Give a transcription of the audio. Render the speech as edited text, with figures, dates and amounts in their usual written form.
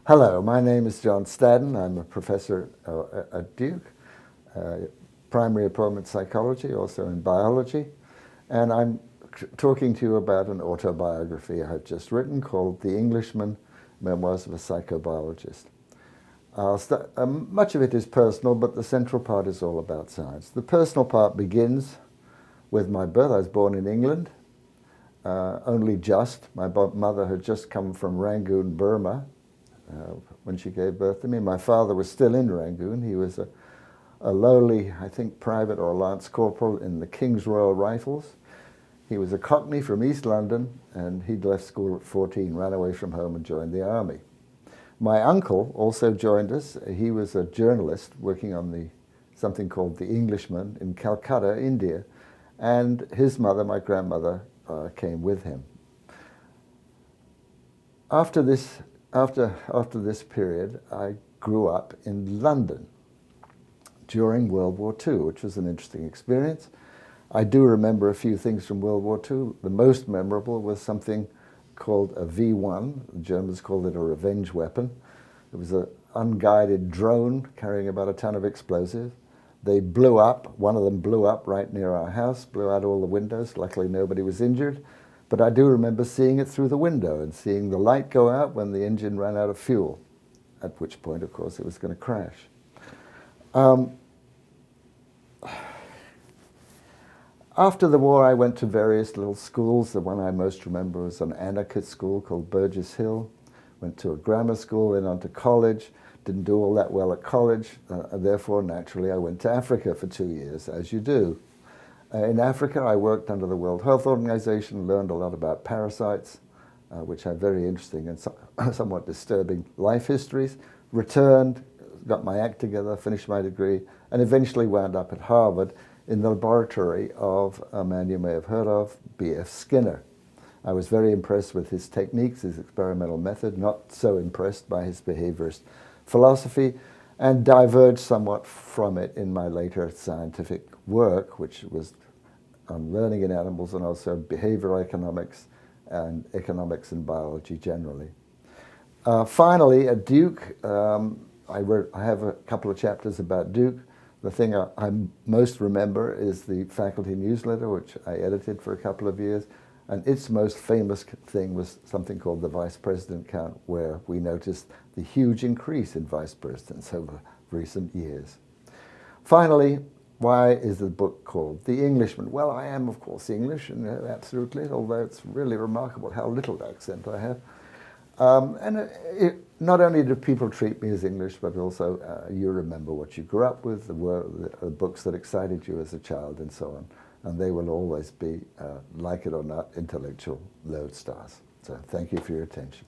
Hello, my name is John Staddon. I'm a professor at Duke, primary appointment psychology, also in biology, and I'm talking to you about an autobiography I've just written called The Englishman, Memoirs of a Psychobiologist. Much of it is personal, but the central part is all about science. The personal part begins with my birth. I was born in England, only just. My mother had just come from Rangoon, Burma, when she gave birth to me. My father was still in Rangoon. He was a lowly, I think, private or lance corporal in the King's Royal Rifles. He was a Cockney from East London, and he'd left school at 14, ran away from home and joined the army. My uncle also joined us. He was a journalist working on something called The Englishman in Calcutta, India, and his mother, my grandmother, came with him. After this period, I grew up in London during World War II, which was an interesting experience. I do remember a few things from World War II. The most memorable was something called a V1. The Germans called it a revenge weapon. It was an unguided drone carrying about a ton of explosives. They blew up. One of them blew up right near our house, blew out all the windows. Luckily, nobody was injured. But I do remember seeing it through the window and seeing the light go out when the engine ran out of fuel, at which point, of course, it was going to crash. After the war, I went to various little schools. The one I most remember was an anarchist school called Burgess Hill. Went to a grammar school, then on to college. Didn't do all that well at college. Therefore, naturally, I went to Africa for 2 years, as you do. In Africa, I worked under the World Health Organization, learned a lot about parasites, which have very interesting and somewhat disturbing life histories. Returned, got my act together, finished my degree, and eventually wound up at Harvard in the laboratory of a man you may have heard of, B.F. Skinner. I was very impressed with his techniques, his experimental method, not so impressed by his behaviorist philosophy, and diverged somewhat from it in my later scientific work, which was on learning in animals and also behavioral economics and biology generally. Finally, at Duke, I have a couple of chapters about Duke. The thing I most remember is the faculty newsletter, which I edited for a couple of years, and its most famous thing was something called the vice president count, where we noticed the huge increase in vice presidents over recent years. Finally, why is the book called The Englishman? Well, I am, of course, English, and absolutely, although it's really remarkable how little accent I have. Not only do people treat me as English, but also you remember what you grew up with, the books that excited you as a child, and so on. And they will always be, like it or not, intellectual lodestars. So thank you for your attention.